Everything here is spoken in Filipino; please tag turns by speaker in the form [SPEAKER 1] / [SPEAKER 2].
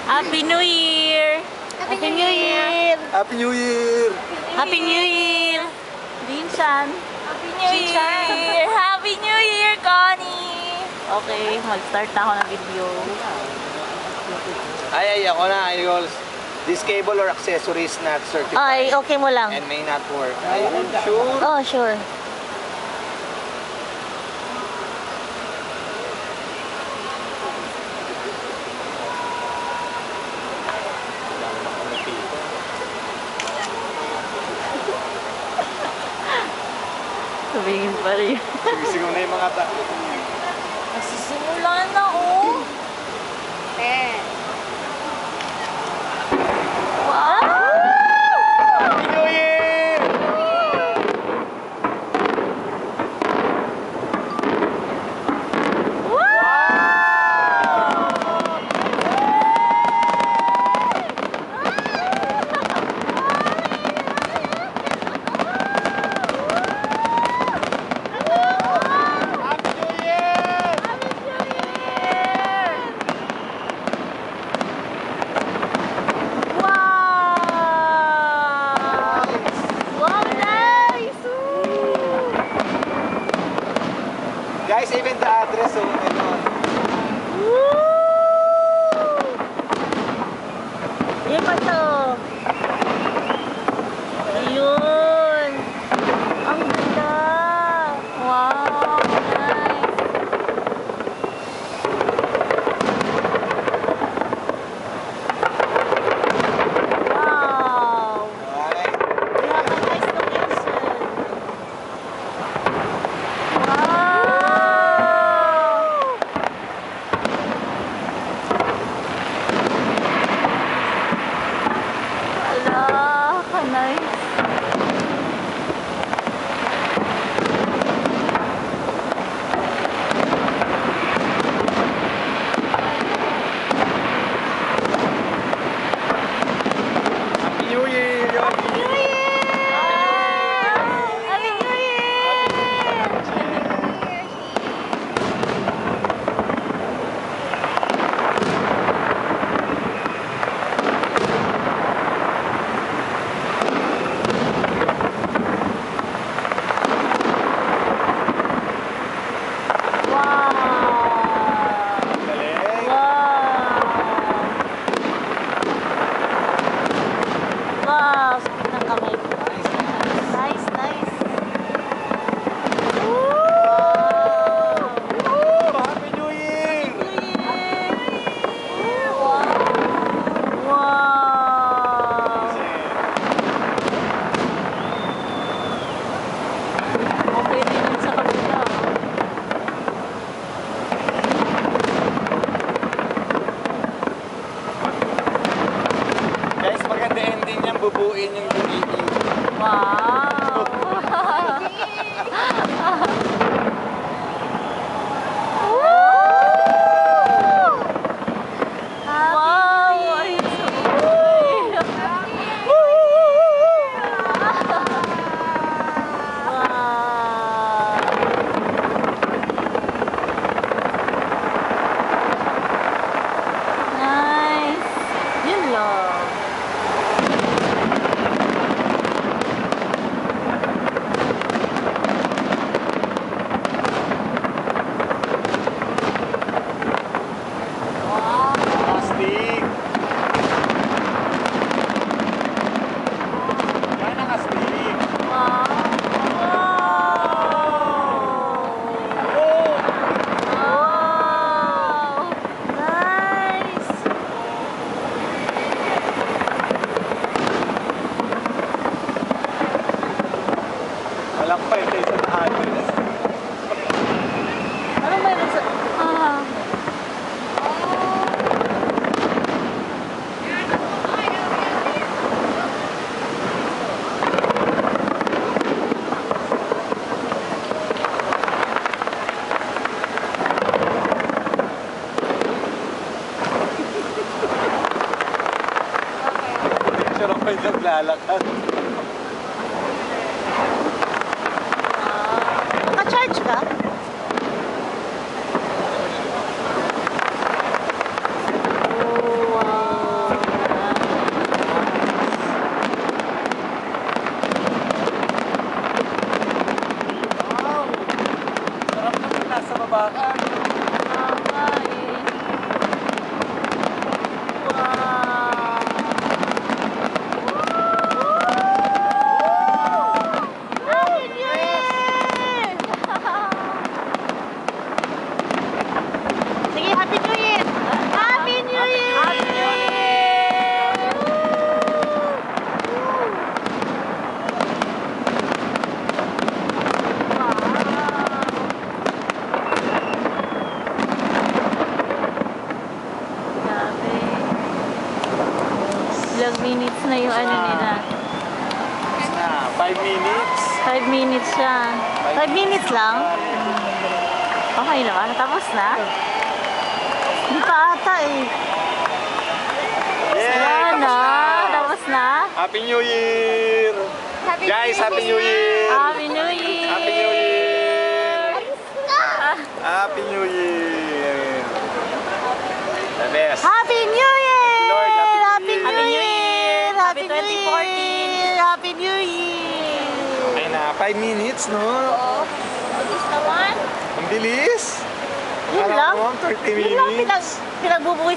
[SPEAKER 1] Happy New Year! Happy New Year!
[SPEAKER 2] Happy New Year!
[SPEAKER 1] Happy New Year! Vincent! Happy New Year! Happy New Year, Connie! Okay, mag-start na ako ng video.
[SPEAKER 2] Ako na, idols. This cable or accessories not certified
[SPEAKER 1] Ay, okay mo lang.
[SPEAKER 2] and may not work. Sure?
[SPEAKER 1] Oh, sure. Sabihin pa rin.
[SPEAKER 2] Sumisigaw na yung mga tao.
[SPEAKER 1] Nagsisimula na, oh. Wow!
[SPEAKER 2] Happy New Year! Happy New Year!
[SPEAKER 1] Wow! Wow, nice!
[SPEAKER 2] Guys, even the address of
[SPEAKER 1] Woo! Yan pa to. Ayun. Ang ganda. Wow, nice. Wow. We have a nice location. Wow. Ala, ka-nice.
[SPEAKER 2] Happy New Year!
[SPEAKER 1] Happy New Year! Happy New Year! Wow!
[SPEAKER 2] Galing!
[SPEAKER 1] Wow! Wow! Sakit ng kamay ko. Nice, nice. Wow!
[SPEAKER 2] Happy New Year!
[SPEAKER 1] Wow! Wow! Okay din yun sa kabila.
[SPEAKER 2] Guys, maganda ending yan. Bubuin yung UAE.
[SPEAKER 1] Wow! Wow! Ayun sa buhay. Wow! Nice! Yun lang.
[SPEAKER 2] Astig! Yan ang astig!
[SPEAKER 1] Wow!
[SPEAKER 2] Oh!
[SPEAKER 1] Wow! Nice!
[SPEAKER 2] Walang pwede sa address.
[SPEAKER 1] Ano meron sa... Ah.
[SPEAKER 2] Picture ako yung naglalakad.
[SPEAKER 1] Naka-charge ka? Oh, wow. minutes na yung ano nila.
[SPEAKER 2] 5 minutes.
[SPEAKER 1] 5 minutes siya. 5 minutes lang? Okay naman. Tapos na? Hindi pa ata eh.
[SPEAKER 2] Yeah,
[SPEAKER 1] Wala na. Tapos na?
[SPEAKER 2] Happy New Year! Guys, Happy New Year!
[SPEAKER 1] Happy New Year!
[SPEAKER 2] Happy New Year! Happy New Year! The best!
[SPEAKER 1] Happy New Year!
[SPEAKER 2] Lord, Happy New
[SPEAKER 1] Happy New Year! Happy
[SPEAKER 2] Happy
[SPEAKER 1] 2014! Happy New Year!
[SPEAKER 2] Okay na, 5 minutes, no?
[SPEAKER 1] Bilis naman.
[SPEAKER 2] Ang bilis!
[SPEAKER 1] Yun
[SPEAKER 2] Alam
[SPEAKER 1] lang?
[SPEAKER 2] mo, 30
[SPEAKER 1] Yun lang
[SPEAKER 2] minutes.
[SPEAKER 1] pinagbubuwis